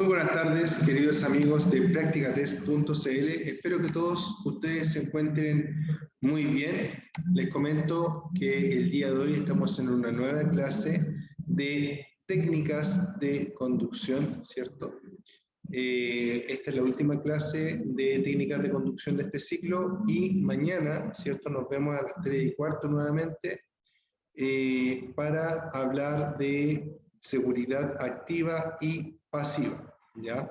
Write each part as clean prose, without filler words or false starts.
buenas tardes, queridos amigos de Practicatest.cl. Espero que todos ustedes se encuentren muy bien. Les comento que el día de hoy estamos en una nueva clase de técnicas de conducción, ¿cierto? Esta es la última clase de técnicas de conducción de este ciclo y mañana, ¿cierto? Nos vemos a las 3:15 nuevamente para hablar de seguridad activa y pasiva, ¿ya?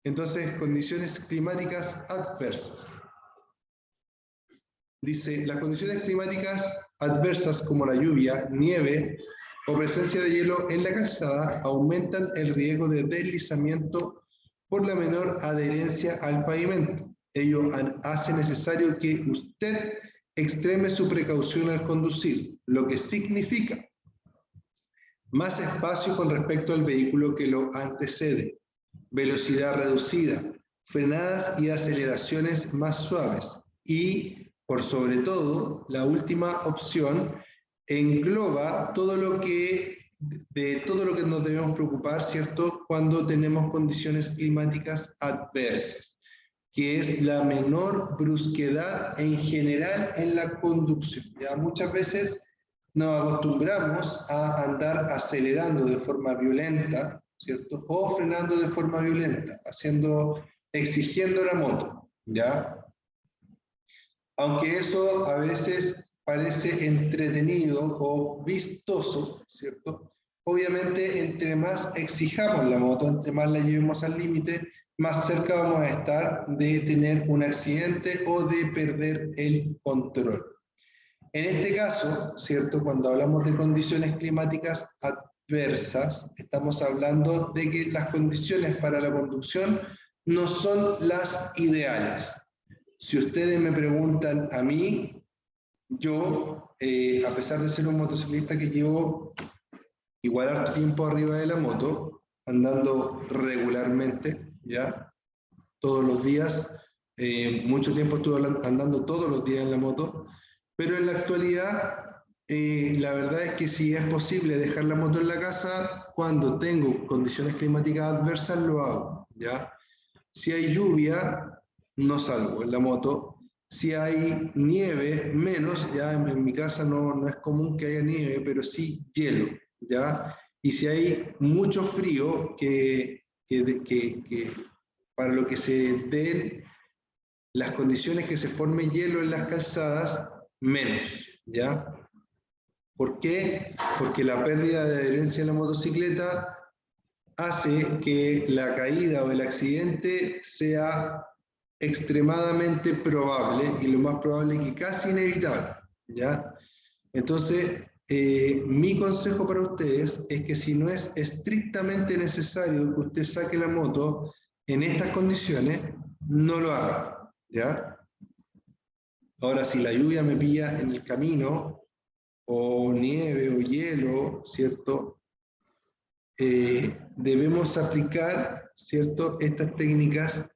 Entonces, condiciones climáticas adversas. Dice, las condiciones climáticas adversas como la lluvia, nieve o presencia de hielo en la calzada aumentan el riesgo de deslizamiento por la menor adherencia al pavimento. Ello hace necesario que usted extreme su precaución al conducir, lo que significa más espacio con respecto al vehículo que lo antecede, velocidad reducida, frenadas y aceleraciones más suaves y, por sobre todo, la última opción engloba todo lo que nos debemos preocupar, ¿cierto?, cuando tenemos condiciones climáticas adversas, que es la menor brusquedad en general en la conducción. Ya muchas veces nos acostumbramos a andar acelerando de forma violenta, ¿cierto? O frenando de forma violenta, exigiendo la moto, ¿ya? Aunque eso a veces parece entretenido o vistoso, ¿cierto? Obviamente, entre más exijamos la moto, entre más la llevemos al límite, más cerca vamos a estar de tener un accidente o de perder el control. En este caso, ¿cierto? Cuando hablamos de condiciones climáticas adversas, estamos hablando de que las condiciones para la conducción no son las ideales. Si ustedes me preguntan a mí, yo, a pesar de ser un motociclista que llevo igual harto tiempo arriba de la moto, andando regularmente, ¿ya? Todos los días, mucho tiempo estuve andando todos los días en la moto, pero en la actualidad, la verdad es que si es posible dejar la moto en la casa, cuando tengo condiciones climáticas adversas, lo hago, ¿ya? Si hay lluvia, no salgo en la moto. Si hay nieve, menos, ya en mi casa no es común que haya nieve, pero sí hielo, ¿ya? Y si hay mucho frío, para lo que se den las condiciones que se forme hielo en las calzadas, menos, ¿ya? ¿Por qué? Porque la pérdida de adherencia en la motocicleta hace que la caída o el accidente sea extremadamente probable, y lo más probable que casi inevitable, ¿ya? Entonces, mi consejo para ustedes es que si no es estrictamente necesario que usted saque la moto en estas condiciones, no lo haga, ¿ya? Ahora, si la lluvia me pilla en el camino, o nieve o hielo, ¿cierto? Debemos aplicar, ¿cierto?, estas técnicas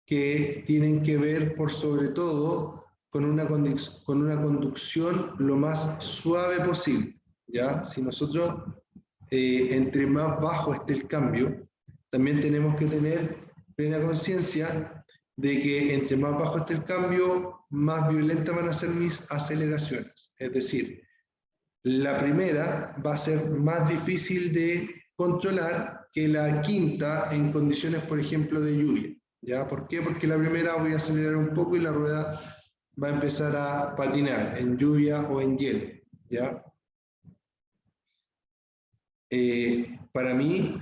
que tienen que ver, por sobre todo, con una conducción lo más suave posible, ¿ya? Si nosotros, entre más bajo esté el cambio, también tenemos que tener plena conciencia de que entre más bajo esté el cambio, más violentas van a ser mis aceleraciones. Es decir, la primera va a ser más difícil de controlar que la quinta en condiciones, por ejemplo, de lluvia, ¿ya? ¿Por qué? Porque la primera voy a acelerar un poco y la rueda va a empezar a patinar en lluvia o en hielo, ¿ya? Para mí,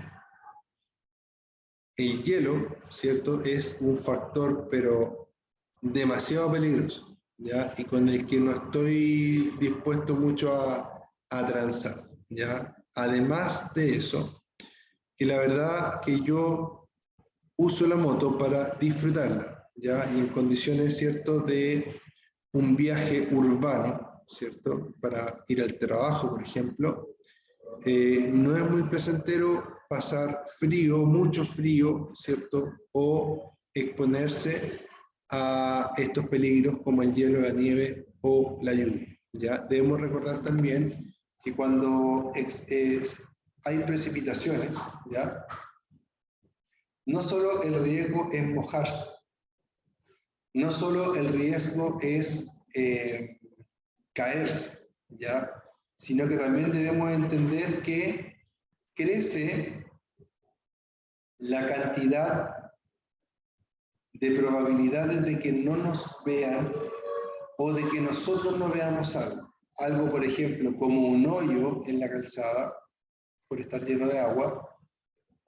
el hielo, ¿cierto?, es un factor, pero demasiado peligroso, ¿ya? Y con el que no estoy dispuesto mucho a transar, ¿ya? Además de eso, que la verdad que yo uso la moto para disfrutarla, ¿ya? Y en condiciones, ¿cierto?, de un viaje urbano, ¿cierto?, para ir al trabajo, por ejemplo, no es muy placentero pasar frío, mucho frío, ¿cierto?, o exponerse a estos peligros como el hielo, la nieve o la lluvia, ¿ya? Debemos recordar también que cuando hay precipitaciones, ¿ya?, no solo el riesgo es mojarse, no solo el riesgo es caerse, ¿ya? Sino que también debemos entender que crece la cantidad de probabilidades de que no nos vean o de que nosotros no veamos algo. Algo, por ejemplo, como un hoyo en la calzada, por estar lleno de agua,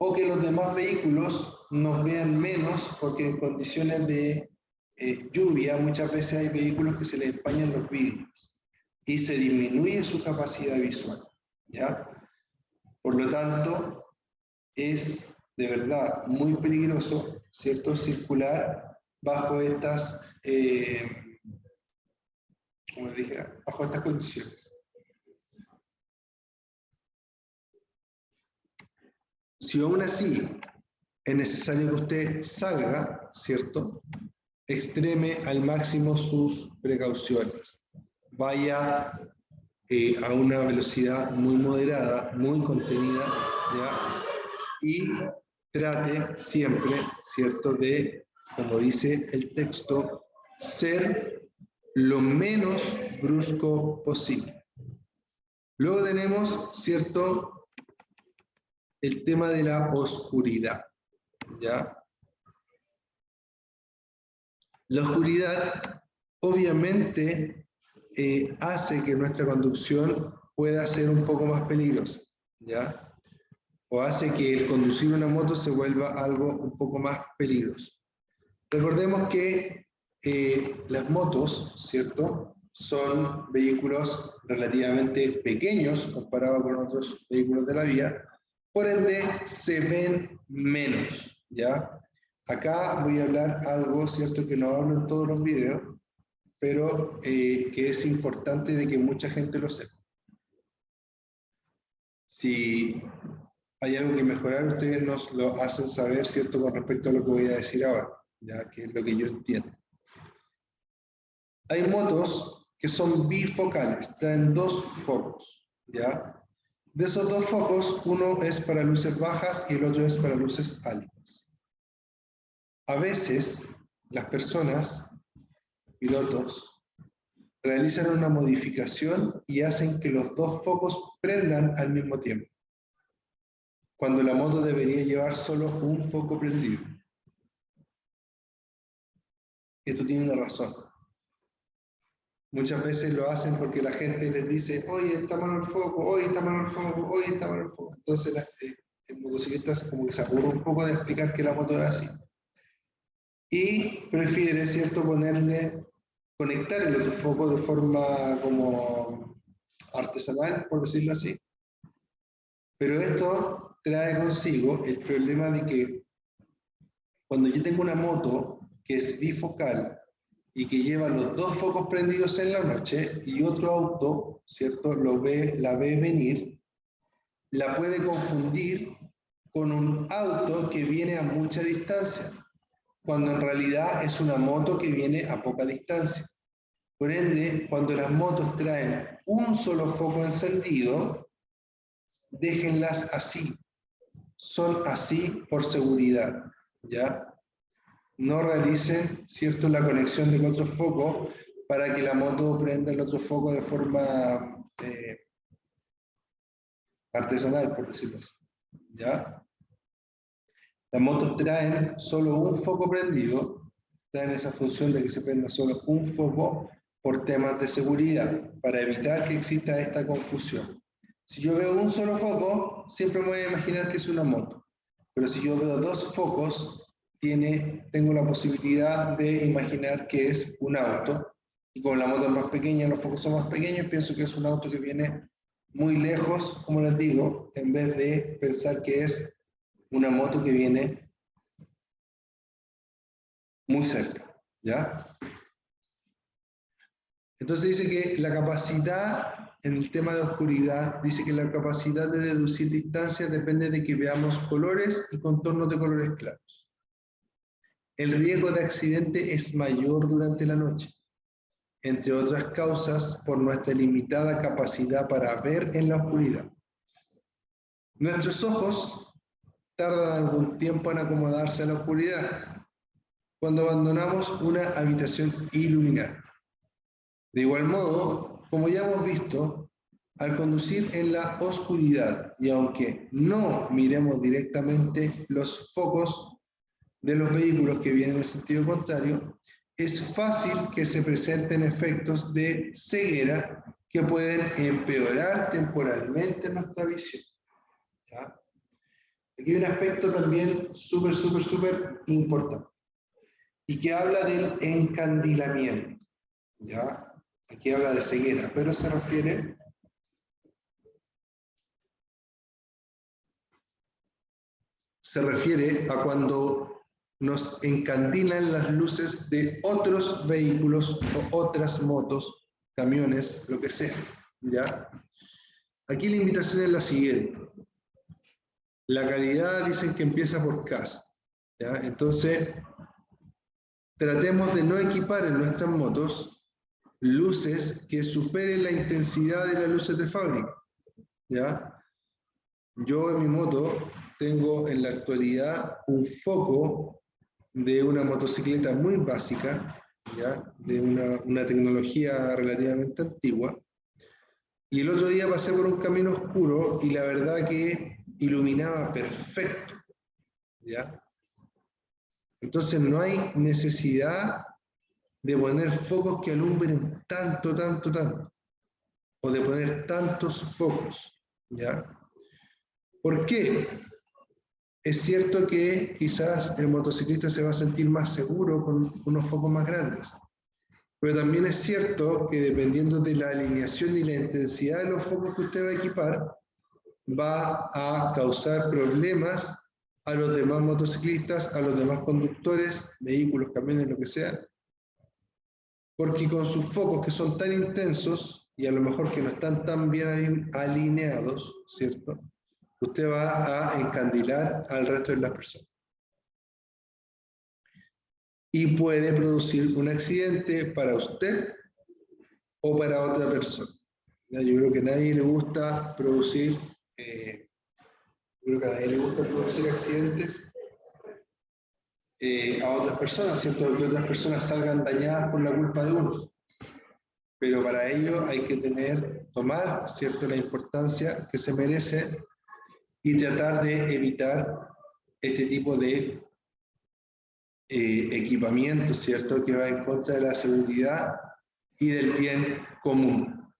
o que los demás vehículos nos vean menos porque en condiciones de lluvia muchas veces hay vehículos que se les empañan los vidrios y se disminuye su capacidad visual, ¿ya? Por lo tanto, es de verdad muy peligroso, ¿cierto?, circular bajo estas, como dije, bajo estas condiciones. Si aún así es necesario que usted salga, ¿cierto?, extreme al máximo sus precauciones. Vaya a una velocidad muy moderada, muy contenida, ¿ya? Y trate siempre, ¿cierto?, de, como dice el texto, ser lo menos brusco posible. Luego tenemos, ¿cierto?, el tema de la oscuridad, ¿ya? La oscuridad obviamente hace que nuestra conducción pueda ser un poco más peligrosa, ¿ya? O hace que el conducir una moto se vuelva algo un poco más peligroso. Recordemos que las motos, ¿cierto?, son vehículos relativamente pequeños comparados con otros vehículos de la vía, por ende se ven menos, ¿ya? Acá voy a hablar algo, ¿cierto?, que no hablo en todos los videos, pero que es importante de que mucha gente lo sepa. Si hay algo que mejorar, ustedes nos lo hacen saber, ¿cierto?, con respecto a lo que voy a decir ahora, ya que es lo que yo entiendo. Hay motos que son bifocales, traen dos focos, ¿ya? De esos dos focos, uno es para luces bajas y el otro es para luces altas. A veces, las personas, pilotos, realizan una modificación y hacen que los dos focos prendan al mismo tiempo, cuando la moto debería llevar solo un foco prendido. Esto tiene una razón. Muchas veces lo hacen porque la gente les dice, oye, está malo el foco, oye, está malo el foco, oye, está malo el foco. Entonces el motociclista como que se aburre un poco de explicar que la moto es así. Y prefiere, ¿cierto?, conectar el otro foco de forma como artesanal, por decirlo así. Pero esto trae consigo el problema de que cuando yo tengo una moto que es bifocal y que lleva los dos focos prendidos en la noche y otro auto, ¿cierto?, la ve venir, la puede confundir con un auto que viene a mucha distancia, cuando en realidad es una moto que viene a poca distancia. Por ende, cuando las motos traen un solo foco encendido, déjenlas así. Son así por seguridad, ¿ya? No realicen, ¿cierto?, la conexión del otro foco para que la moto prenda el otro foco de forma artesanal, por decirlo así, ¿ya? Las motos traen solo un foco prendido, traen esa función de que se prenda solo un foco por temas de seguridad, para evitar que exista esta confusión. Si yo veo un solo foco, siempre me voy a imaginar que es una moto, pero si yo veo dos focos, tengo la posibilidad de imaginar que es un auto, y como la moto es más pequeña, los focos son más pequeños, pienso que es un auto que viene muy lejos, como les digo, en vez de pensar que es una moto que viene muy cerca, ¿ya? Entonces dice que la capacidad, en el tema de oscuridad, dice que la capacidad de deducir distancias depende de que veamos colores y contornos de colores claros. El riesgo de accidente es mayor durante la noche, entre otras causas por nuestra limitada capacidad para ver en la oscuridad. Nuestros ojos tardan algún tiempo en acomodarse a la oscuridad cuando abandonamos una habitación iluminada. De igual modo, como ya hemos visto, al conducir en la oscuridad y aunque no miremos directamente los focos de los vehículos que vienen en sentido contrario, es fácil que se presenten efectos de ceguera que pueden empeorar temporalmente nuestra visión. ¿Ya? Aquí hay un aspecto también súper importante y que habla del encandilamiento. ¿Ya? Aquí habla de ceguera, pero se refiere a cuando nos encandilan las luces de otros vehículos o otras motos, camiones, lo que sea. ¿Ya? Aquí la invitación es la siguiente. La calidad dicen que empieza por casa. ¿Ya? Entonces, tratemos de no equipar en nuestras motos luces que superen la intensidad de las luces de fábrica. ¿Ya? Yo en mi moto tengo en la actualidad un foco de una motocicleta muy básica, ¿ya? De una tecnología relativamente antigua. Y el otro día pasé por un camino oscuro y la verdad que iluminaba perfecto. ¿Ya? Entonces no hay necesidad de poner focos que alumbren tanto, o de poner tantos focos. ¿Ya? ¿Por qué? Es cierto que quizás el motociclista se va a sentir más seguro con unos focos más grandes, pero también es cierto que dependiendo de la alineación y la intensidad de los focos que usted va a equipar, va a causar problemas a los demás motociclistas, a los demás conductores, vehículos, camiones, lo que sea, porque con sus focos que son tan intensos y a lo mejor que no están tan bien alineados, ¿cierto? Usted va a encandilar al resto de las personas. Y puede producir un accidente para usted o para otra persona. ¿Ya? Yo creo que a nadie le gusta producir, accidentes a otras personas, ¿cierto? Que otras personas salgan dañadas por la culpa de uno. Pero para ello hay que tomar, ¿cierto?, la importancia que se merece y tratar de evitar este tipo de equipamiento, ¿cierto?, que va en contra de la seguridad y del bien común.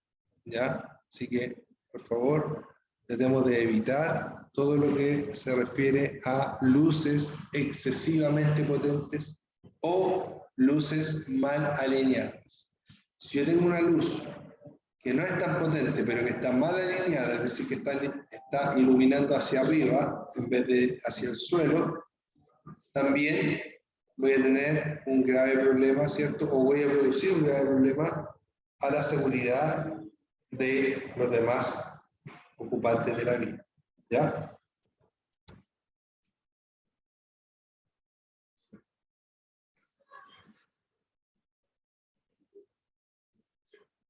¿Ya? Así que, por favor, tratemos de evitar todo lo que se refiere a luces excesivamente potentes o luces mal alineadas. Si yo tengo una luz que no es tan potente, pero que está mal alineada, es decir, que está iluminando hacia arriba en vez de hacia el suelo, también voy a tener un grave problema, ¿cierto? O voy a producir un grave problema a la seguridad de los demás ocupantes de la vía. ¿Ya?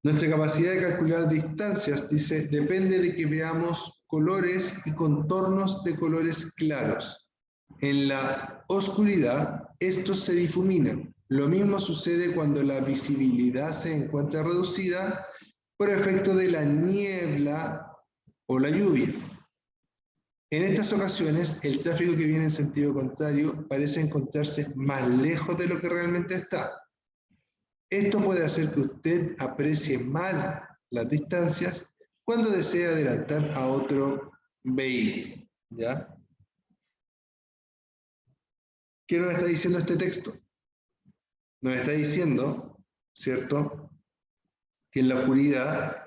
Nuestra capacidad de calcular distancias, dice, depende de que veamos colores y contornos de colores claros. En la oscuridad, estos se difuminan. Lo mismo sucede cuando la visibilidad se encuentra reducida por efecto de la niebla o la lluvia. En estas ocasiones, el tráfico que viene en sentido contrario parece encontrarse más lejos de lo que realmente está. Esto puede hacer que usted aprecie mal las distancias cuando desea adelantar a otro vehículo. ¿Ya? ¿Qué nos está diciendo este texto? Nos está diciendo, ¿cierto?, que en la oscuridad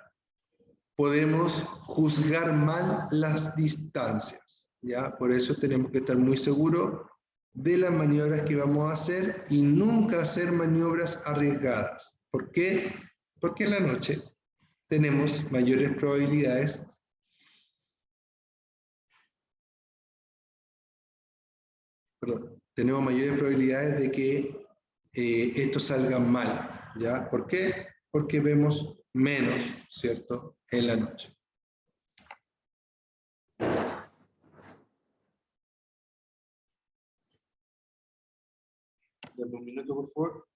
podemos juzgar mal las distancias. ¿Ya? Por eso tenemos que estar muy seguros de las maniobras que vamos a hacer y nunca hacer maniobras arriesgadas. ¿Por qué? Porque en la noche tenemos mayores probabilidades de que esto salga mal. ¿Ya? ¿Por qué? Porque vemos menos, ¿cierto?, en la noche. Dame un minuto, por favor.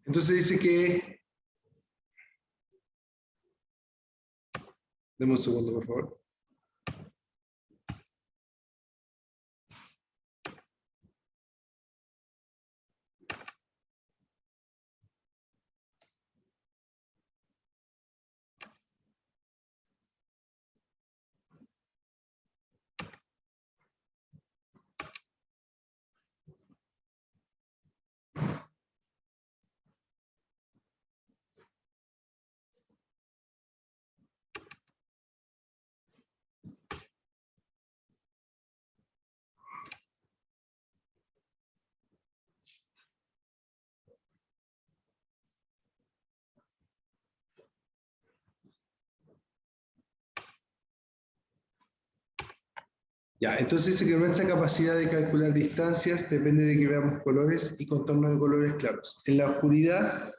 Entonces dice que... Deme un segundo, por favor. Ya, entonces dice que nuestra capacidad de calcular distancias depende de que veamos colores y contornos de colores claros. En la oscuridad,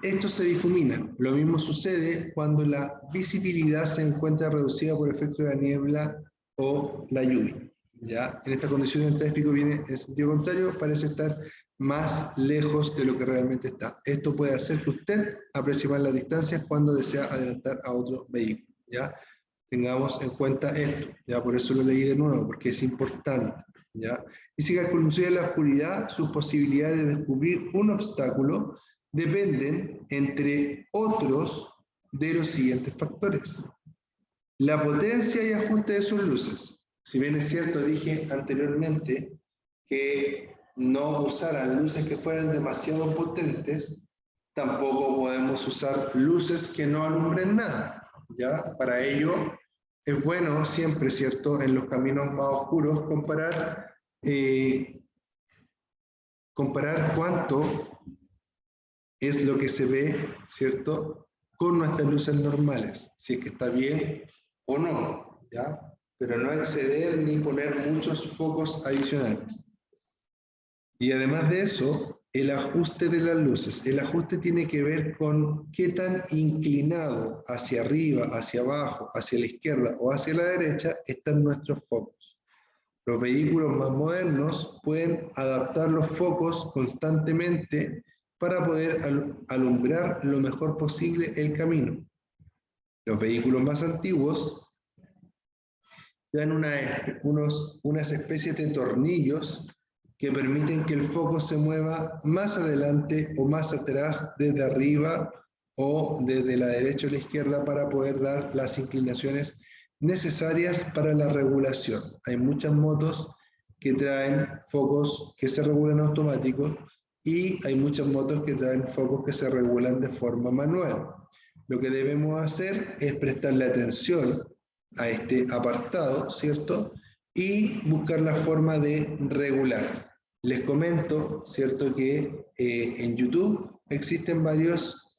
estos se difuminan. Lo mismo sucede cuando la visibilidad se encuentra reducida por efecto de la niebla o la lluvia. ¿Ya? En esta condición el tráfico viene en sentido contrario, parece estar más lejos de lo que realmente está. Esto puede hacer que usted aprecie más las distancias cuando desea adelantar a otro vehículo. ¿Ya? Tengamos en cuenta esto, ya por eso lo leí de nuevo, porque es importante, ¿ya? Dice que al conducir en la oscuridad, sus posibilidades de descubrir un obstáculo dependen, entre otros, de los siguientes factores. La potencia y ajuste de sus luces. Si bien es cierto, dije anteriormente que no usaran luces que fueran demasiado potentes, tampoco podemos usar luces que no alumbren nada, ¿ya? Para ello es bueno siempre, ¿cierto?, en los caminos más oscuros comparar cuánto es lo que se ve, ¿cierto?, con nuestras luces normales, si es que está bien o no, ¿ya? Pero no exceder ni poner muchos focos adicionales. Y además de eso, el ajuste de las luces. El ajuste tiene que ver con qué tan inclinado hacia arriba, hacia abajo, hacia la izquierda o hacia la derecha están nuestros focos. Los vehículos más modernos pueden adaptar los focos constantemente para poder alumbrar lo mejor posible el camino. Los vehículos más antiguos dan unas especies de tornillos que permiten que el foco se mueva más adelante o más atrás, desde arriba o desde la derecha o la izquierda, para poder dar las inclinaciones necesarias para la regulación. Hay muchas motos que traen focos que se regulan automáticos y hay muchas motos que traen focos que se regulan de forma manual. Lo que debemos hacer es prestarle atención a este apartado, ¿cierto? Y buscar la forma de regular. Les comento, ¿cierto?, que en YouTube existen varios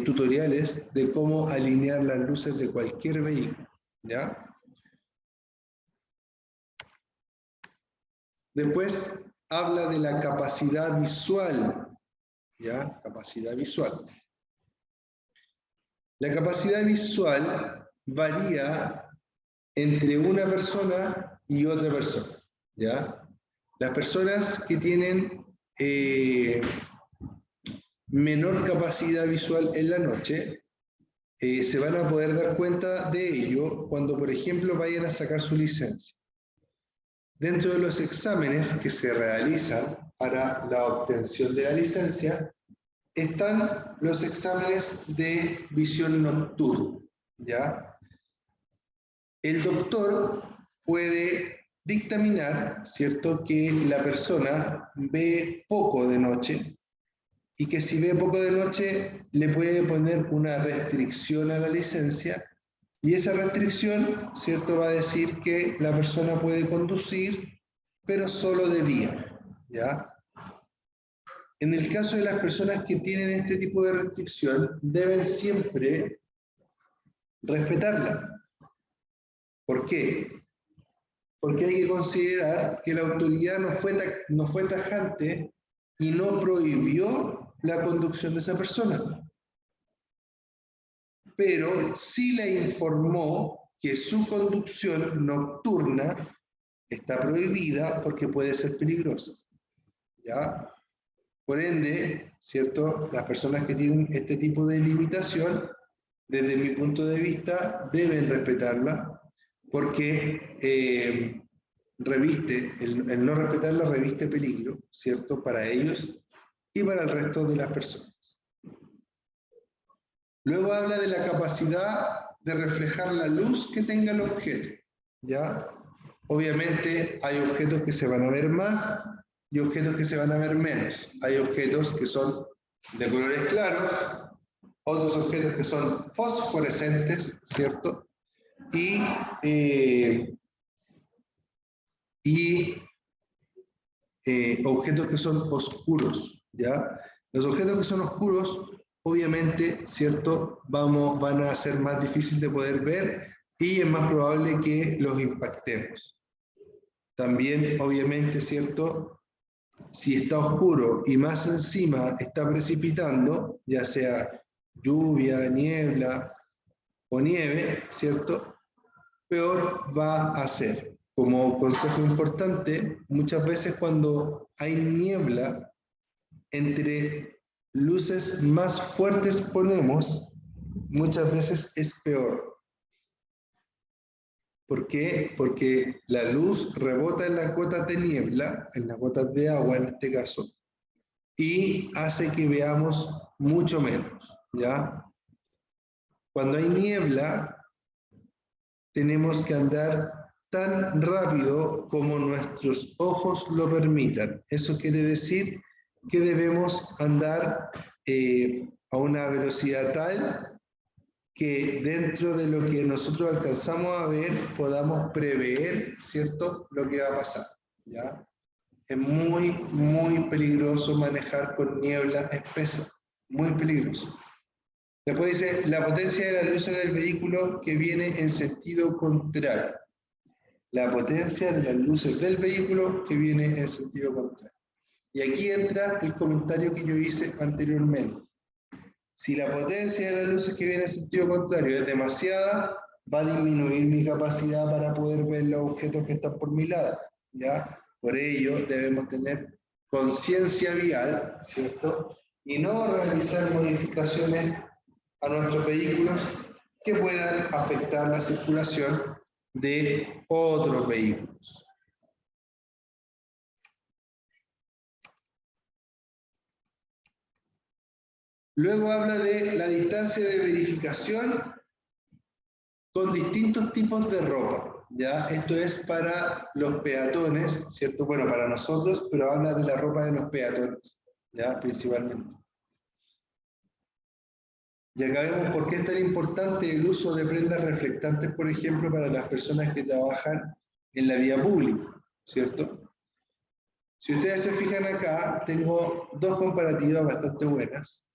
tutoriales de cómo alinear las luces de cualquier vehículo, ¿ya? Después habla de la capacidad visual, ¿ya? Capacidad visual. La capacidad visual varía entre una persona y otra persona, ¿ya? Las personas que tienen menor capacidad visual en la noche se van a poder dar cuenta de ello cuando, por ejemplo, vayan a sacar su licencia. Dentro de los exámenes que se realizan para la obtención de la licencia están los exámenes de visión nocturna, ¿ya? El doctor puede dictaminar, ¿cierto?, que la persona ve poco de noche y que si ve poco de noche le puede poner una restricción a la licencia, y esa restricción, ¿cierto?, va a decir que la persona puede conducir, pero solo de día, ¿ya? En el caso de las personas que tienen este tipo de restricción, deben siempre respetarla. ¿Por qué? Porque hay que considerar que la autoridad no fue tajante y no prohibió la conducción de esa persona, pero sí le informó que su conducción nocturna está prohibida porque puede ser peligrosa, ¿ya? Por ende, ¿cierto? Las personas que tienen este tipo de limitación, desde mi punto de vista, deben respetarla, porque el no respetarla reviste peligro, ¿cierto? Para ellos y para el resto de las personas. Luego habla de la capacidad de reflejar la luz que tenga el objeto, ¿ya? Obviamente hay objetos que se van a ver más y objetos que se van a ver menos. Hay objetos que son de colores claros, otros objetos que son fosforescentes, ¿cierto? Objetos que son oscuros, ¿ya? Los objetos que son oscuros, obviamente, ¿cierto? Van a ser más difíciles de poder ver y es más probable que los impactemos. También, obviamente, ¿cierto? Si está oscuro y más encima está precipitando, ya sea lluvia, niebla o nieve, ¿cierto? Peor va a ser. Como consejo importante, muchas veces cuando hay niebla, entre luces más fuertes ponemos, muchas veces es peor. ¿Por qué? Porque la luz rebota en las gotas de niebla, en las gotas de agua en este caso, y hace que veamos mucho menos, ¿ya? Cuando hay niebla, tenemos que andar tan rápido como nuestros ojos lo permitan. Eso quiere decir que debemos andar a una velocidad tal que dentro de lo que nosotros alcanzamos a ver podamos prever, ¿cierto?, lo que va a pasar, ¿ya? Es muy, muy peligroso manejar con niebla espesa, muy peligroso. Después dice, la potencia de las luces del vehículo que viene en sentido contrario. La potencia de las luces del vehículo que viene en sentido contrario. Y aquí entra el comentario que yo hice anteriormente. Si la potencia de las luces que viene en sentido contrario es demasiada, va a disminuir mi capacidad para poder ver los objetos que están por mi lado, ¿ya? Por ello, debemos tener conciencia vial, ¿cierto? Y no realizar modificaciones a nuestros vehículos que puedan afectar la circulación de otros vehículos. Luego habla de la distancia de verificación con distintos tipos de ropa, ¿ya? Esto es para los peatones, ¿cierto? Bueno, para nosotros, pero habla de la ropa de los peatones, ¿ya? Principalmente. Y acá vemos por qué es tan importante el uso de prendas reflectantes, por ejemplo, para las personas que trabajan en la vía pública, ¿cierto? Si ustedes se fijan acá, tengo dos comparativas bastante buenas,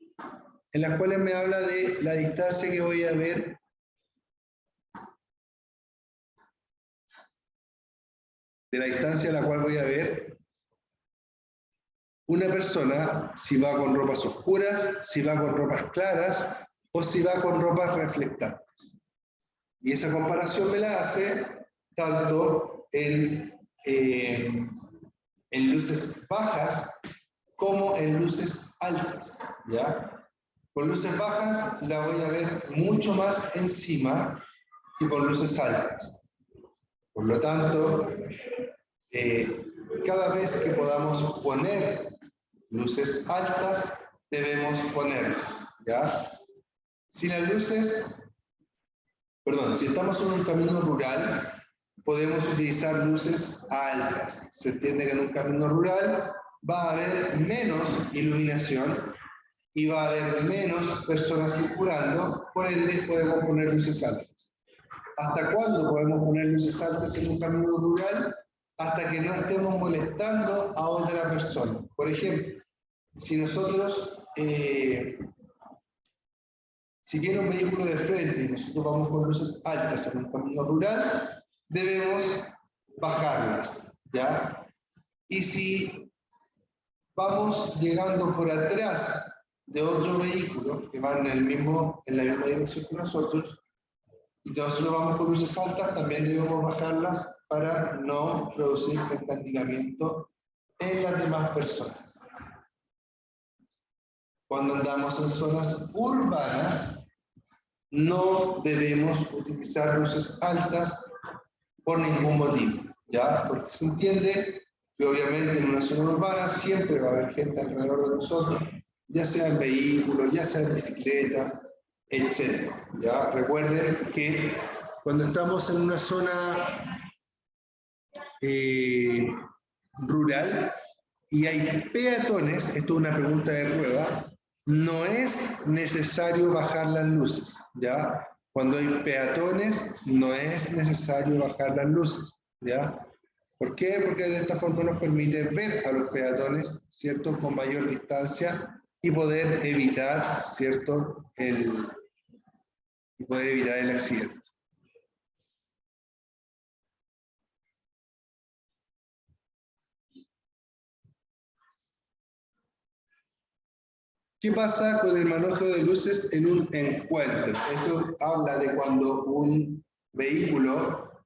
en las cuales me habla de la distancia que voy a ver de la distancia a la cual voy a ver una persona si va con ropas oscuras, si va con ropas claras o si va con ropas reflectantes. Y esa comparación me la hace tanto en luces bajas como en luces altas, ¿ya? Con luces bajas la voy a ver mucho más encima que con luces altas. Por lo tanto, cada vez que podamos poner luces altas, debemos ponerlas, ¿ya? Si las luces, si estamos en un camino rural, podemos utilizar luces altas. Se entiende que en un camino rural va a haber menos iluminación y va a haber menos personas circulando, por ende podemos poner luces altas. ¿Hasta cuándo podemos poner luces altas en un camino rural? hasta que no estemos molestando a otra persona. Por ejemplo, si nosotros, si viene un vehículo de frente y nosotros vamos con luces altas en un camino rural, debemos bajarlas, ¿ya? Y si vamos llegando por atrás de otro vehículo que va en la misma dirección que nosotros, y nosotros vamos con luces altas, también debemos bajarlas para no producir encandilamiento en las demás personas. Cuando andamos en zonas urbanas, no debemos utilizar luces altas por ningún motivo, ¿ya? Porque se entiende que obviamente en una zona urbana siempre va a haber gente alrededor de nosotros, ya sea en vehículos, ya sea en bicicleta, etc. ¿Ya? Recuerden que cuando estamos en una zona rural y hay peatones, esto es una pregunta de prueba, no es necesario bajar las luces, ¿ya? Cuando hay peatones, no es necesario bajar las luces, ¿ya? ¿Por qué? Porque de esta forma nos permite ver a los peatones, ¿cierto?, con mayor distancia y poder evitar, ¿cierto?, el accidente. ¿Qué pasa con el manejo de luces en un encuentro? Esto habla de cuando un vehículo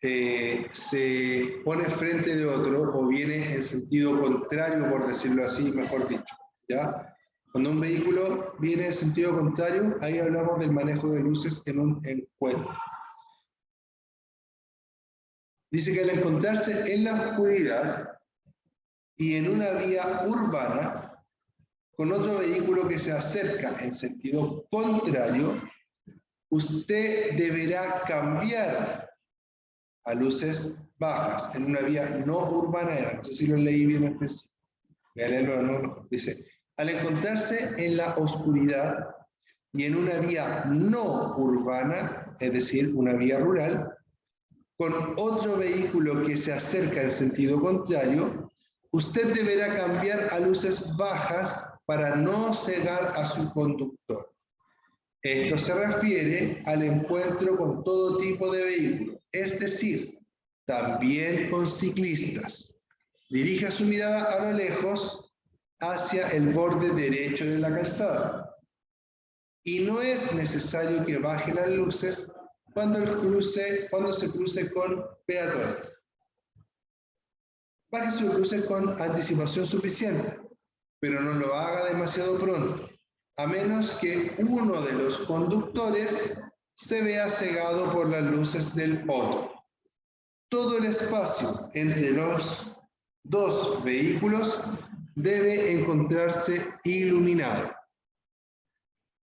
se pone frente de otro o viene en sentido contrario, por decirlo así, mejor dicho, ¿ya? Cuando un vehículo viene en sentido contrario, ahí hablamos del manejo de luces en un encuentro. Dice que al encontrarse en la oscuridad y en una vía urbana, con otro vehículo que se acerca en sentido contrario, usted deberá cambiar a luces bajas en una vía no urbana. No sé si lo leí bien al principio. Voy a leerlo de nuevo. Dice, al encontrarse en la oscuridad y en una vía no urbana, es decir, una vía rural, con otro vehículo que se acerca en sentido contrario, usted deberá cambiar a luces bajas para no cegar a su conductor. Esto se refiere al encuentro con todo tipo de vehículos, es decir, también con ciclistas. Dirija su mirada a lo lejos hacia el borde derecho de la calzada. Y no es necesario que baje las luces cuando se cruce con peatones. Baje sus luces con anticipación suficiente, pero no lo haga demasiado pronto, a menos que uno de los conductores se vea cegado por las luces del otro. Todo el espacio entre los dos vehículos debe encontrarse iluminado.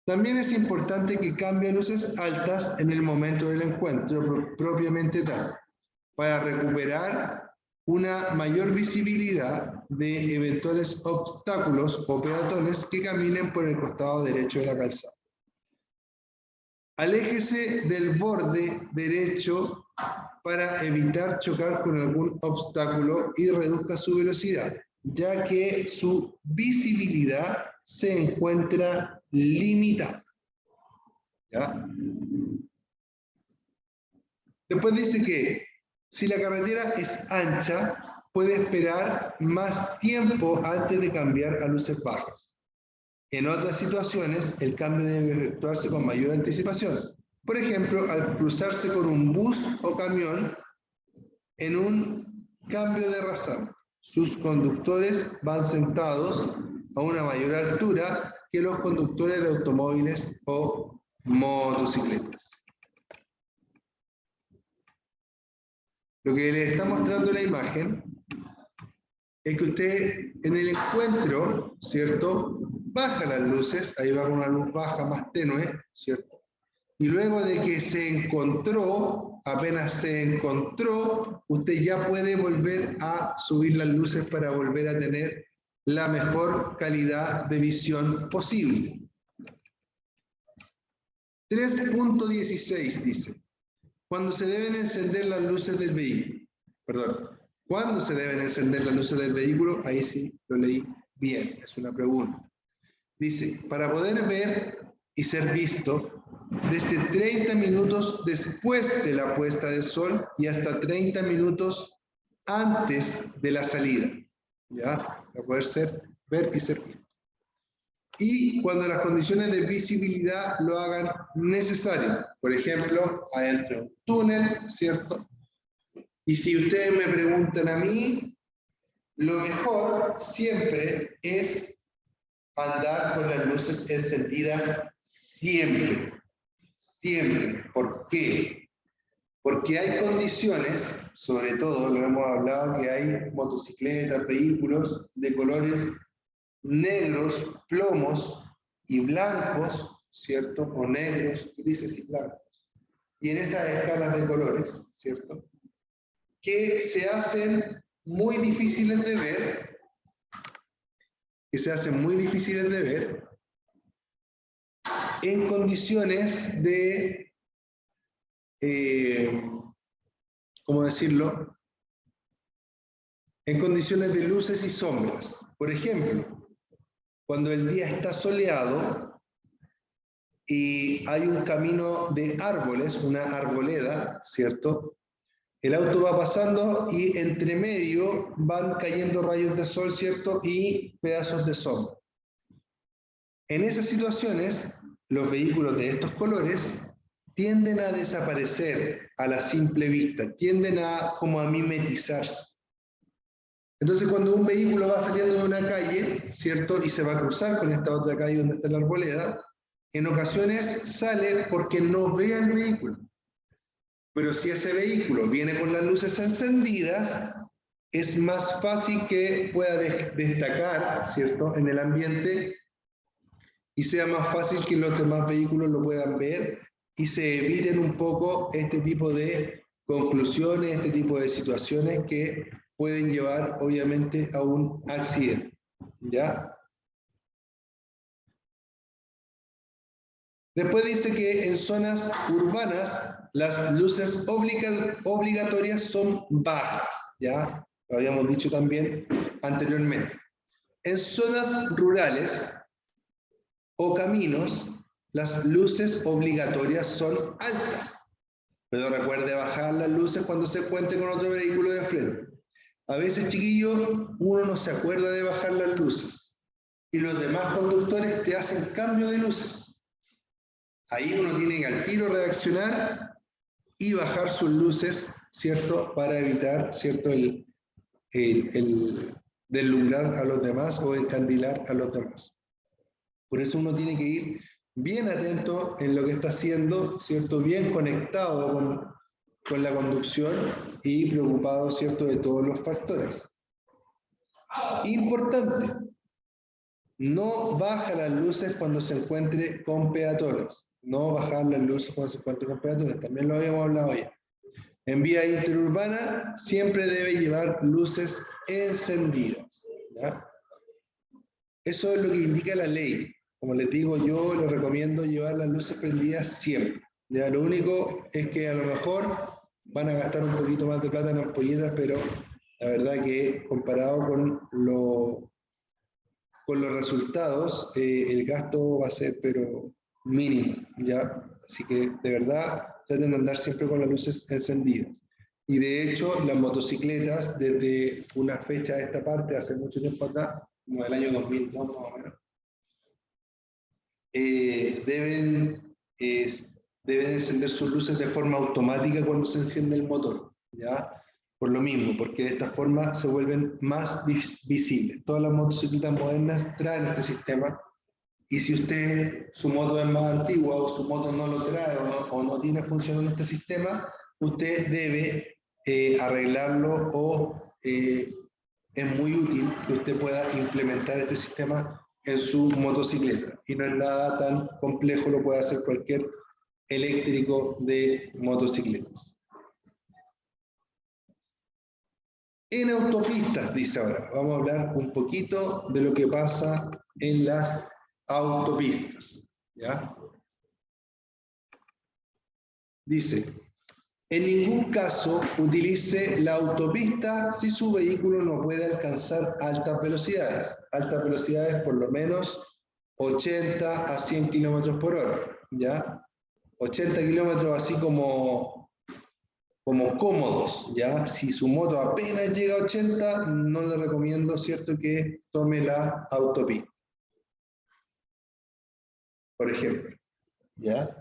También es importante que cambie luces altas en el momento del encuentro propiamente tal, para recuperar una mayor visibilidad de eventuales obstáculos o peatones que caminen por el costado derecho de la calzada. Aléjese del borde derecho para evitar chocar con algún obstáculo y reduzca su velocidad, ya que su visibilidad se encuentra limitada. ¿Ya? Después dice que si la carretera es ancha, puede esperar más tiempo antes de cambiar a luces bajas. En otras situaciones, el cambio debe efectuarse con mayor anticipación. Por ejemplo, al cruzarse con un bus o camión en un cambio de rasante. Sus conductores van sentados a una mayor altura que los conductores de automóviles o motocicletas. Lo que le está mostrando la imagen es que usted en el encuentro, ¿cierto?, baja las luces, ahí va con una luz baja más tenue, ¿cierto? Y luego de que se encontró, apenas se encontró, usted ya puede volver a subir las luces para volver a tener la mejor calidad de visión posible. 3.16 dice, cuando se deben encender las luces del vehículo. Perdón. ¿Cuándo se deben encender las luces del vehículo? Ahí sí lo leí bien, es una pregunta. Dice, para poder ver y ser visto desde 30 minutos después de la puesta del sol y hasta 30 minutos antes de la salida. ¿Ya? Para poder ver y ser visto. Y cuando las condiciones de visibilidad lo hagan necesario. Por ejemplo, adentro de un túnel, ¿cierto? Y si ustedes me preguntan a mí, lo mejor siempre es andar con las luces encendidas siempre. Siempre. ¿Por qué? Porque hay condiciones, sobre todo lo hemos hablado, que hay motocicletas, vehículos de colores negros, plomos y blancos, ¿cierto? O negros, grises y blancos. Y en esas escalas de colores, ¿cierto? Que se hacen muy difíciles de ver, en condiciones de, ¿cómo decirlo? En condiciones de luces y sombras. Por ejemplo, cuando el día está soleado y hay un camino de árboles, una arboleda, ¿cierto? El auto va pasando y entre medio van cayendo rayos de sol, ¿cierto? Y pedazos de sombra. En esas situaciones, los vehículos de estos colores tienden a desaparecer a la simple vista, tienden a como a mimetizarse. Entonces, cuando un vehículo va saliendo de una calle, ¿cierto? Y se va a cruzar con esta otra calle donde está la arboleda, en ocasiones sale porque no ve al vehículo. Pero si ese vehículo viene con las luces encendidas, es más fácil que pueda destacar, ¿cierto?, en el ambiente y sea más fácil que los demás vehículos lo puedan ver y se eviten un poco este tipo de conclusiones, este tipo de situaciones que pueden llevar, obviamente, a un accidente. ¿Ya? Después dice que en zonas urbanas las luces obligatorias son bajas, ¿ya? Lo habíamos dicho también anteriormente. En zonas rurales o caminos, las luces obligatorias son altas. Pero recuerde bajar las luces cuando se encuentre con otro vehículo de frente. A veces, chiquillos, uno no se acuerda de bajar las luces. Y los demás conductores te hacen cambio de luces. Ahí uno tiene que al tiro reaccionar y bajar sus luces, ¿cierto? Para evitar, ¿cierto? El deslumbrar a los demás o encandilar a los demás. Por eso uno tiene que ir bien atento en lo que está haciendo, ¿cierto? Bien conectado con la conducción y preocupado, ¿cierto? De todos los factores. Importante, no baja las luces cuando se encuentre con peatones. No bajar las luces cuando se encuentre con peatones. También lo habíamos hablado ya. En vía interurbana siempre debe llevar luces encendidas. ¿Ya? Eso es lo que indica la ley. Como les digo, yo les recomiendo llevar las luces prendidas siempre. ¿Ya? Lo único es que a lo mejor van a gastar un poquito más de plata en ampolletas, pero la verdad que comparado con los resultados, el gasto va a ser pero mínimo, ¿ya? Así que de verdad traten de andar siempre con las luces encendidas. Y de hecho, las motocicletas, desde una fecha de esta parte, hace mucho tiempo atrás, como del año 2002 más o menos, deben encender sus luces de forma automática cuando se enciende el motor, ¿ya? Por lo mismo, porque de esta forma se vuelven más visibles. Todas las motocicletas modernas traen este sistema y si usted, su moto es más antigua o su moto no lo trae o no tiene funcionando este sistema, usted debe arreglarlo o es muy útil que usted pueda implementar este sistema en su motocicleta. Y no es nada tan complejo, lo puede hacer cualquier eléctrico de motocicletas. En autopistas, dice ahora, vamos a hablar un poquito de lo que pasa en las autopistas. ¿Ya? Dice, En ningún caso utilice la autopista si su vehículo no puede alcanzar altas velocidades. Altas velocidades por lo menos 80 a 100 kilómetros por hora, ¿ya? 80 kilómetros así como cómodos, ¿ya? Si su moto apenas llega a 80, no le recomiendo, ¿cierto?, que tome la autopista, por ejemplo, ¿ya?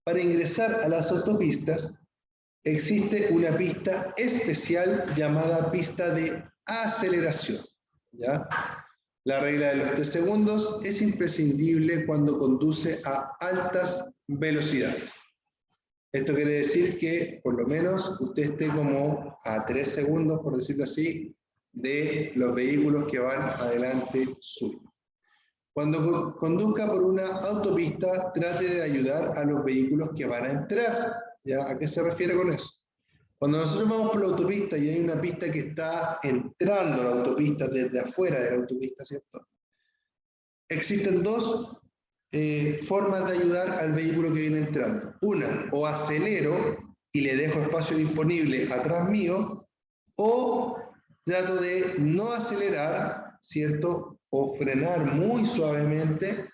Para ingresar a las autopistas, existe una pista especial llamada pista de aceleración, ¿ya? La regla de los 3 segundos es imprescindible cuando conduce a altas velocidades. Esto quiere decir que por lo menos usted esté como a 3 segundos, por decirlo así, de los vehículos que van adelante suyo. Cuando conduzca por una autopista, trate de ayudar a los vehículos que van a entrar. ¿Ya? ¿A qué se refiere con eso? Cuando nosotros vamos por la autopista y hay una pista que está entrando a la autopista desde afuera de la autopista, ¿cierto? Existen dos formas de ayudar al vehículo que viene entrando. Una, o acelero y le dejo espacio disponible atrás mío, o trato de no acelerar, ¿cierto? O frenar muy suavemente,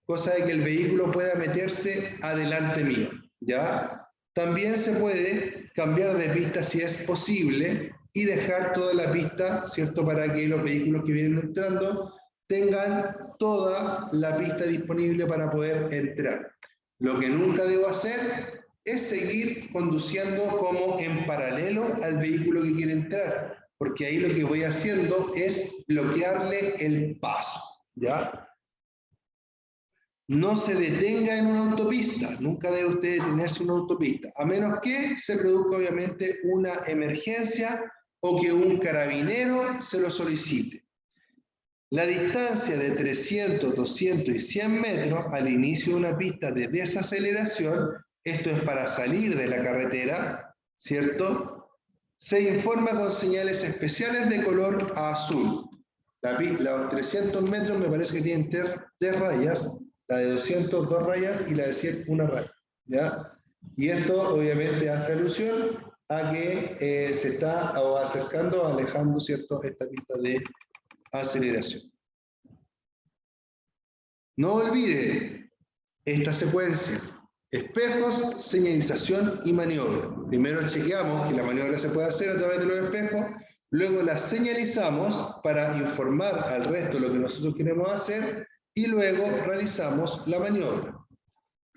cosa de que el vehículo pueda meterse adelante mío, ¿ya? También se puede cambiar de pista si es posible y dejar toda la pista, ¿cierto? Para que los vehículos que vienen entrando tengan toda la pista disponible para poder entrar. Lo que nunca debo hacer es seguir conduciendo como en paralelo al vehículo que quiere entrar, porque ahí lo que voy haciendo es bloquearle el paso, ¿ya? No se detenga en una autopista, nunca debe usted detenerse en una autopista, a menos que se produzca obviamente una emergencia o que un carabinero se lo solicite. La distancia de 300, 200 y 100 metros al inicio de una pista de desaceleración, esto es para salir de la carretera, ¿cierto? Se informa con señales especiales de color azul. Los 300 metros me parece que tienen 3 rayas, la de 200 2 rayas y la de 100 una raya, ¿ya? Y esto obviamente hace alusión a que se está acercando o alejando, ¿cierto?, esta pista de aceleración. No olvide esta secuencia: espejos, señalización y maniobra. Primero chequeamos que la maniobra se puede hacer a través de los espejos, luego la señalizamos para informar al resto lo que nosotros queremos hacer y luego realizamos la maniobra.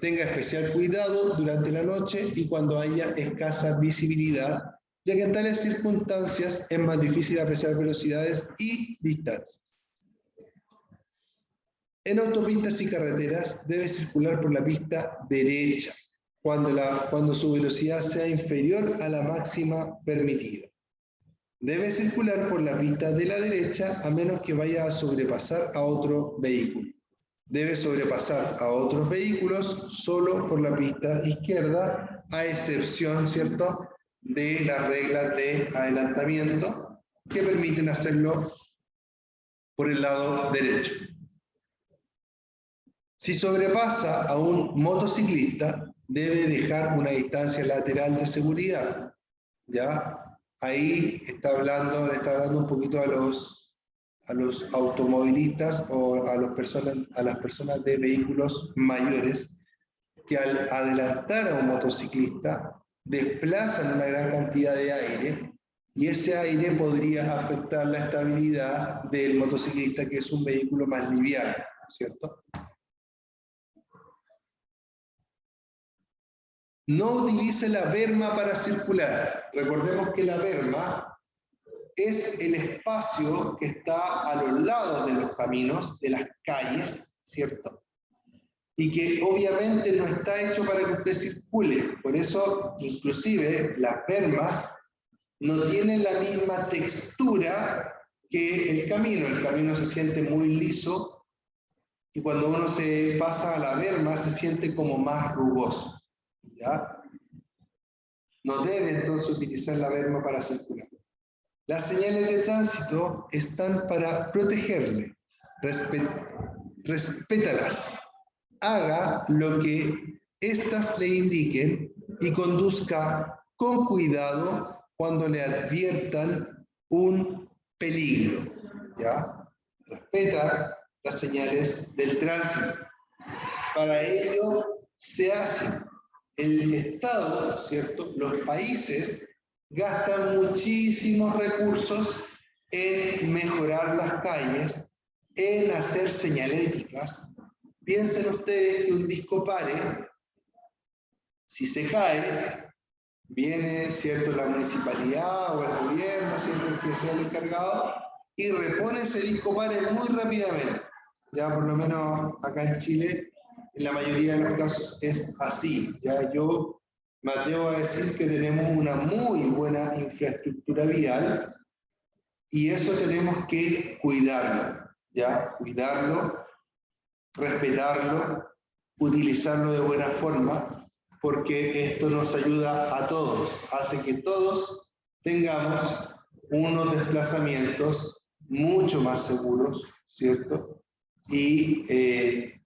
Tenga especial cuidado durante la noche y cuando haya escasa visibilidad, ya que en tales circunstancias es más difícil apreciar velocidades y distancias. En autopistas y carreteras debe circular por la pista derecha, cuando su velocidad sea inferior a la máxima permitida. Debe circular por la pista de la derecha a menos que vaya a sobrepasar a otro vehículo. Debe sobrepasar a otros vehículos solo por la pista izquierda, a excepción, ¿cierto?, de las reglas de adelantamiento que permiten hacerlo por el lado derecho. Si sobrepasa a un motociclista, debe dejar una distancia lateral de seguridad, ¿ya? Ahí está hablando un poquito a los automovilistas o a las personas de vehículos mayores, que al adelantar a un motociclista desplazan una gran cantidad de aire y ese aire podría afectar la estabilidad del motociclista, que es un vehículo más liviano, ¿cierto? No utilice la berma para circular. Recordemos que la berma es el espacio que está a los lados de los caminos, de las calles, ¿cierto? Y que obviamente no está hecho para que usted circule. Por eso, inclusive, las bermas no tienen la misma textura que el camino. El camino se siente muy liso y cuando uno se pasa a la berma se siente como más rugoso, ¿ya? No debe entonces utilizar la berma para circular. Las señales de tránsito están para protegerle. Respétalas. Haga lo que éstas le indiquen y conduzca con cuidado cuando le adviertan un peligro, ¿ya? Respeta las señales del tránsito. Para ello se hace el Estado, ¿cierto? Los países gastan muchísimos recursos en mejorar las calles, en hacer señaléticas. Piensen ustedes que un disco pare, si se cae, viene, ¿cierto?, la municipalidad o el gobierno, ¿cierto?, el que sea el encargado, y repone ese disco pare muy rápidamente. Ya por lo menos acá en Chile, en la mayoría de los casos es así. Ya yo me atrevo a decir que tenemos una muy buena infraestructura vial y eso tenemos que cuidarlo, ya, cuidarlo, respetarlo, utilizarlo de buena forma, porque esto nos ayuda a todos, hace que todos tengamos unos desplazamientos mucho más seguros, ¿cierto? Y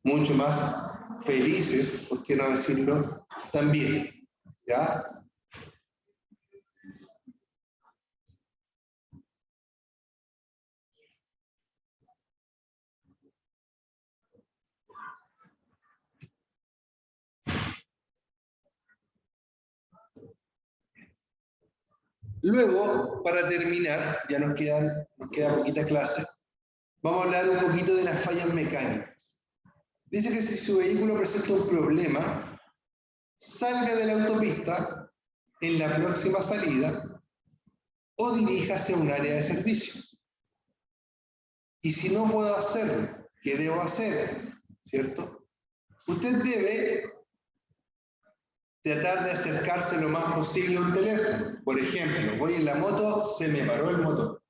mucho más felices, por qué no decirlo, también, ¿ya? Luego, para terminar, ya nos queda poquita clase, vamos a hablar un poquito de las fallas mecánicas. Dice que si su vehículo presenta un problema, salga de la autopista en la próxima salida o diríjase a un área de servicio. Y si no puedo hacerlo, ¿qué debo hacer? ¿Cierto? Usted debe tratar de acercarse lo más posible a un teléfono. Por ejemplo, voy en la moto, se me paró el motor.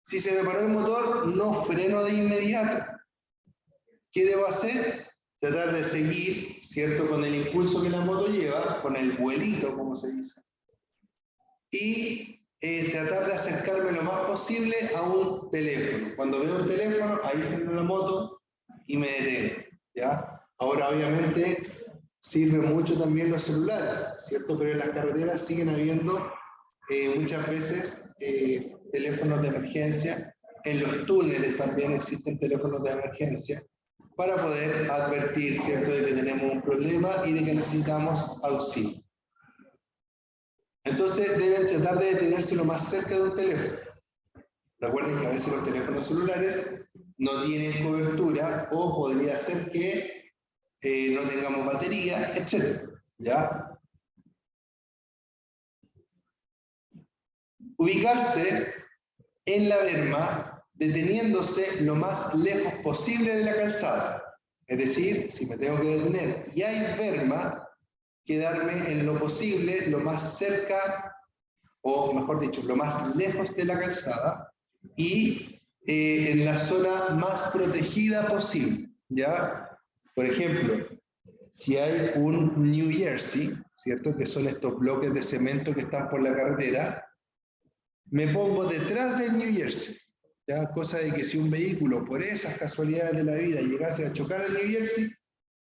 Si se me paró el motor, no freno de inmediato. ¿Qué debo hacer? Tratar de seguir, ¿cierto?, con el impulso que la moto lleva, con el vuelito, como se dice. Y tratar de acercarme lo más posible a un teléfono. Cuando veo un teléfono, ahí freno la moto y me detengo, ¿ya? Ahora, obviamente, sirven mucho también los celulares, ¿cierto? Pero en las carreteras siguen habiendo muchas veces teléfonos de emergencia. En los túneles también existen teléfonos de emergencia para poder advertir, ¿cierto?, de que tenemos un problema y de que necesitamos auxilio. Entonces deben tratar de detenerse lo más cerca de un teléfono. Recuerden que a veces los teléfonos celulares no tienen cobertura o podría ser que no tengamos batería, etc. ¿Ya? Ubicarse en la berma deteniéndose lo más lejos posible de la calzada. Es decir, si me tengo que detener y hay berma, quedarme en lo posible, lo más cerca, o mejor dicho, lo más lejos de la calzada y en la zona más protegida posible, ¿ya? Por ejemplo, si hay un New Jersey, ¿cierto?, que son estos bloques de cemento que están por la carretera, me pongo detrás del New Jersey, ¿ya? Cosa de que si un vehículo, por esas casualidades de la vida, llegase a chocar al New Jersey,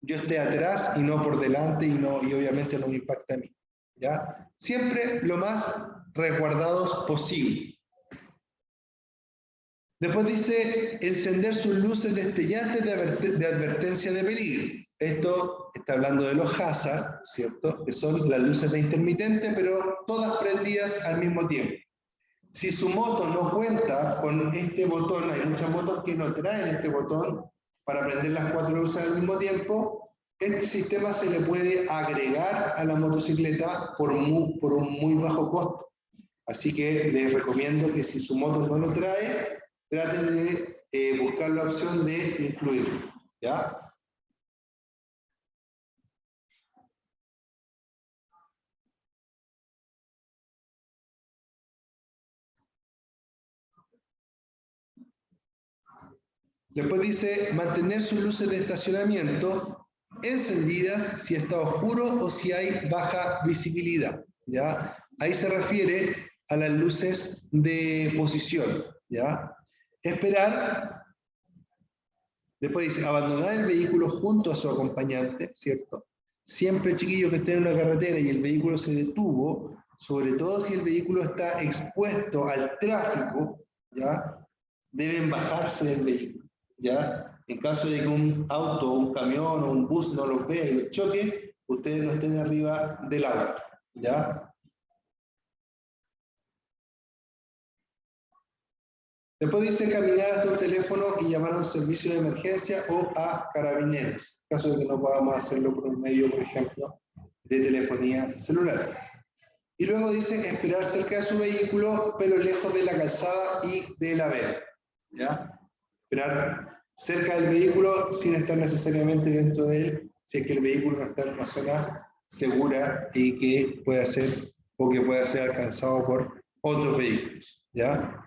yo esté atrás y no por delante y obviamente no me impacta a mí, ¿ya? Siempre lo más resguardados posible. Después dice encender sus luces destellantes de advertencia de peligro. Esto está hablando de los hazard, ¿cierto? Que son las luces de intermitente, pero todas prendidas al mismo tiempo. Si su moto no cuenta con este botón, hay muchas motos que no traen este botón para prender las 4 luces al mismo tiempo, este sistema se le puede agregar a la motocicleta por un muy bajo costo. Así que les recomiendo que si su moto no lo trae, traten de buscar la opción de incluirlo, ¿ya? Después dice mantener sus luces de estacionamiento encendidas si está oscuro o si hay baja visibilidad, ¿ya? Ahí se refiere a las luces de posición, ¿ya? Esperar Después dice, abandonar el vehículo junto a su acompañante, ¿cierto? Siempre, chiquillos, que estén en una carretera y el vehículo se detuvo, sobre todo si el vehículo está expuesto al tráfico, ¿ya? Deben bajarse del vehículo, ¿ya? En caso de que un auto, un camión o un bus no los vea y los choque, ustedes no estén arriba del auto, ¿ya? Después dice caminar hasta un teléfono y llamar a un servicio de emergencia o a carabineros, en caso de que no podamos hacerlo por un medio, por ejemplo, de telefonía celular. Y luego dice esperar cerca de su vehículo, pero lejos de la calzada y de la vereda, ¿ya? Esperar cerca del vehículo sin estar necesariamente dentro de él, si es que el vehículo no está en una zona segura y que pueda ser o que pueda ser alcanzado por otros vehículos, ¿ya?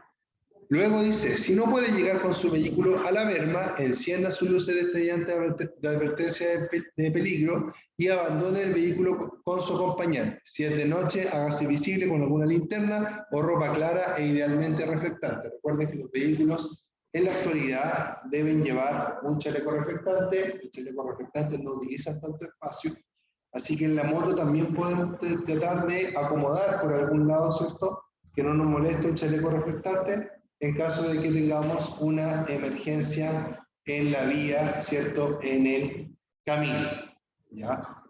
Luego dice, si no puede llegar con su vehículo a la berma, encienda sus luces destellantes de advertencia de peligro y abandone el vehículo con su acompañante. Si es de noche, hágase visible con alguna linterna o ropa clara e idealmente reflectante. Recuerden que los vehículos en la actualidad deben llevar un chaleco reflectante. Los chalecos reflectantes no utilizan tanto espacio, así que en la moto también podemos tratar de acomodar por algún lado, ¿cierto? Que no nos moleste un chaleco reflectante en caso de que tengamos una emergencia en la vía, ¿cierto? En el camino, ¿ya?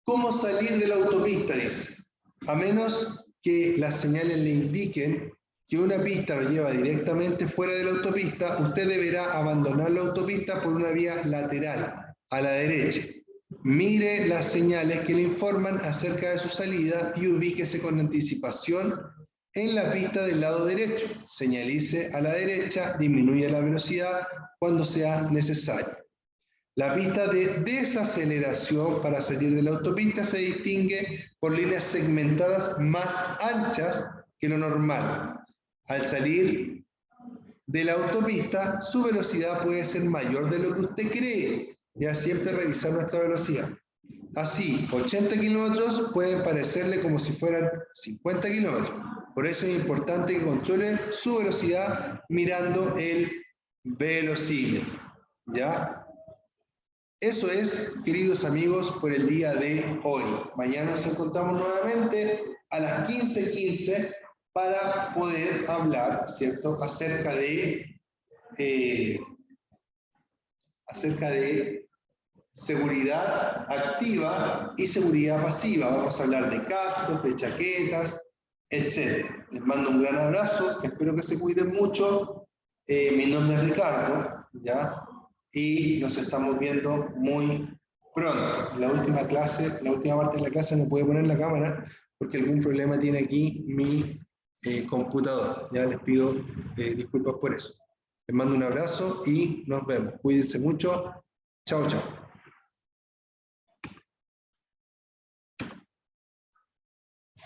¿Cómo salir de la autopista? Dice. A menos que las señales le indiquen que una pista lo lleva directamente fuera de la autopista, usted deberá abandonar la autopista por una vía lateral, a la derecha. Mire las señales que le informan acerca de su salida y ubíquese con anticipación en la pista del lado derecho. Señalice a la derecha, disminuya la velocidad cuando sea necesario. La pista de desaceleración para salir de la autopista se distingue por líneas segmentadas más anchas que lo normal. Al salir de la autopista, su velocidad puede ser mayor de lo que usted cree. Ya siempre revisar nuestra velocidad. Así, 80 kilómetros pueden parecerle como si fueran 50 kilómetros. Por eso es importante que controle su velocidad mirando el velocímetro. ¿Ya? Eso es, queridos amigos, por el día de hoy. Mañana nos encontramos nuevamente a las 15:15 para poder hablar, ¿cierto?, acerca de seguridad activa y seguridad pasiva. Vamos a hablar de cascos, de chaquetas, etc. Les mando un gran abrazo, espero que se cuiden mucho. Mi nombre es Ricardo, ¿ya? Y nos estamos viendo muy pronto. La última parte de la clase no puede poner la cámara porque algún problema tiene aquí mi computador. Ya les pido disculpas por eso. Les mando un abrazo y nos vemos. Cuídense mucho. Chao, chao.